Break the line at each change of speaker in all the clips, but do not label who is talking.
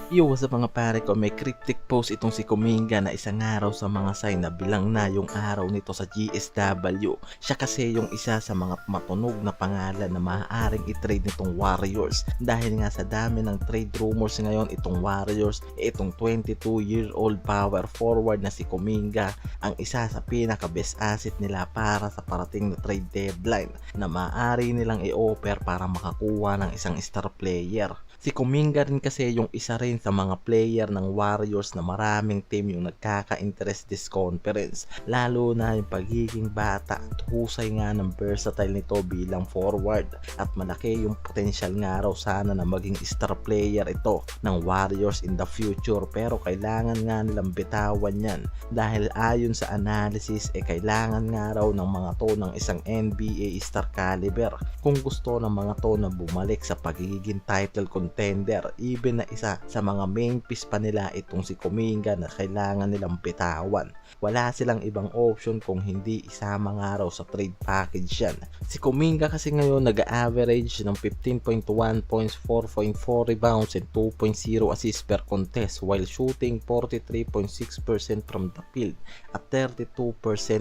Yo, what's up mga pare ko, may cryptic post itong si Kuminga na isang araw sa mga sign na bilang na yung araw nito sa GSW. Siya kasi yung isa sa mga matunog na pangalan na maaaring i-trade nitong Warriors. Dahil nga sa dami ng trade rumors ngayon, itong Warriors, itong 22-year-old power forward na si Kuminga, ang isa sa pinaka best asset nila para sa parating na trade deadline na maaari nilang i-offer para makakuha ng isang star player. Si Kuminga rin kasi yung isa rin sa mga player ng Warriors na maraming team yung nagkaka-interest this conference, lalo na yung pagiging bata at husay nga ng versatile nito bilang forward, at malaki yung potential nga raw sana na maging star player ito ng Warriors in the future. Pero kailangan nga nilang bitawan yan dahil ayon sa analysis kailangan nga raw ng mga to ng isang NBA star caliber kung gusto ng mga to na bumalik sa pagiging title contender. Even na isa sa mga main piece pa nila itong si Kuminga na kailangan nilang bitawan. Wala silang ibang option kung hindi isama nga raw sa trade package yan. Si Kuminga kasi ngayon nag-average ng 15.1 points, 4.4 rebounds and 2.0 assists per contest while shooting 43.6% from the field at 32%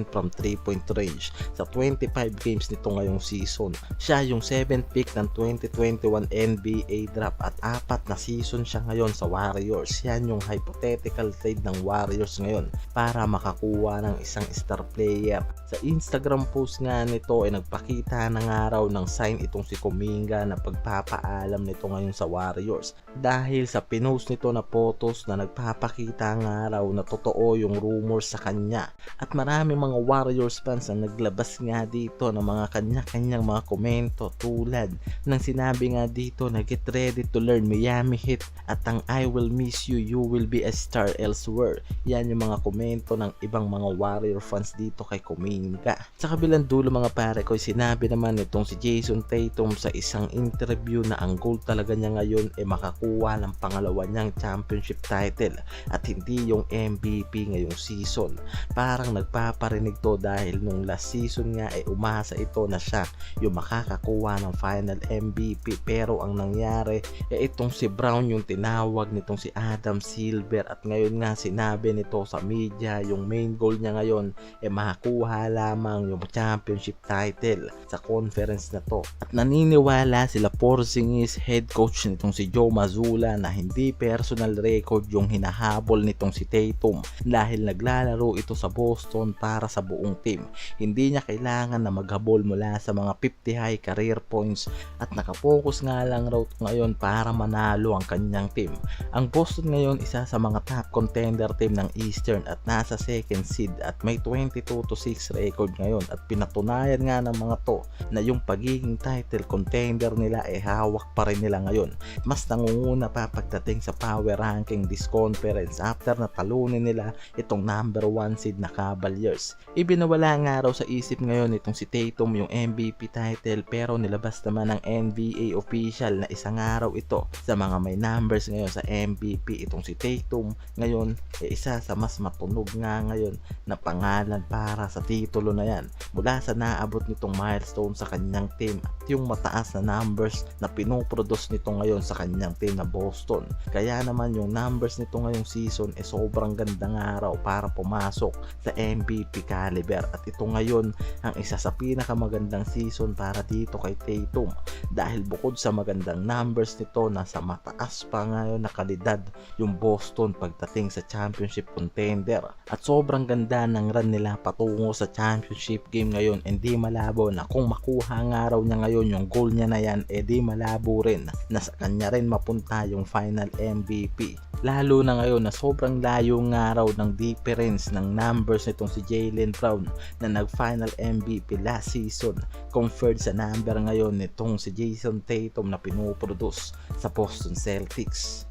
from 3-point range sa 25 games nito ngayong season. Siya yung 7th pick ng 2021 NBA draft at 4 na season siya ngayon sa Warriors. Yan yung hypothetical trade ng Warriors ngayon para makakuha ng isang star player. Sa Instagram post nga nito ay nagpakita ng araw ng sign itong si Kuminga na pagpapaalam nito ngayon sa Warriors dahil sa pinost nito na photos na nagpapakita nga raw na totoo yung rumors sa kanya, at marami mga Warriors fans ang naglabas nga dito ng mga kanya-kanyang mga komento tulad ng sinabi nga dito na get ready to learn Miami Heat at ang I will miss you, you will be a star elsewhere. Yan yung mga komento ng ibang mga Warrior fans dito kay Kuminga. Sa kabilang dulo mga pare ko, sinabi naman itong si Jason Tatum sa isang interview na ang goal talaga niya ngayon ay makakuha ng pangalawa niyang championship title at hindi yung MVP ngayong season. Parang nagpaparinig to dahil nung last season nga ay umasa ito na siya yung makakakuha ng final MVP, pero ang nangyari itong si Brown yung tinawag nitong si Adam Silver, at ngayon nga sinabi nito sa media yung main goal niya ngayon makakuha lamang yung championship title sa conference na to. At naniniwala sila Porzingis, head coach nitong si Joe Mazzulla, na hindi personal record yung hinahabol nitong si Tatum dahil naglalaro ito sa Boston para sa buong team. Hindi niya kailangan na maghabol mula sa mga 50 high career points at nakapokus nga lang raw ngayon para manalo ang kanyang team. Ang Boston ngayon isa sa mga top contender team ng Eastern at nasa second seed at may 22-6 record ngayon, at pinatunayan nga ng mga to na yung pagiging title contender nila hawak pa rin nila ngayon. Mas nangunguna pa pagdating sa power ranking this conference after na talunin nila itong number 1 seed na Cavaliers. Ibinawala nga raw sa isip ngayon itong si Tatum yung MVP title, pero nilabas naman ng NBA official na isang araw ito sa mga may numbers ngayon sa MVP. Itong si Tatum ngayon isa sa mas matunog nga ngayon na pangalan para sa titulo na yan mula sa naabot nitong milestone sa kanyang team at yung mataas na numbers na pinoproduce nito ngayon sa kanyang team na Boston. Kaya naman yung numbers nito ngayong season sobrang ganda nga raw para pumasok sa MVP caliber, at ito ngayon ang isa sa pinakamagandang season para dito kay Tatum dahil bukod sa magandang numbers nito, nasa mataas pa ngayon na kalidad yung Boston pagdating sa championship contender, at sobrang ganda ng run nila patungo sa championship game ngayon. Hindi malabo na kung makuha nga raw niya ngayon yung goal niya na yan, di malabo rin na sa kanya rin mapunta yung final MVP, lalo na ngayon na sobrang layo nga raw ng difference ng numbers nitong si Jaylen Brown na nag final MVP last season compared sa number ngayon nitong si Jason Tatum na pinoproduce sa Boston Celtics.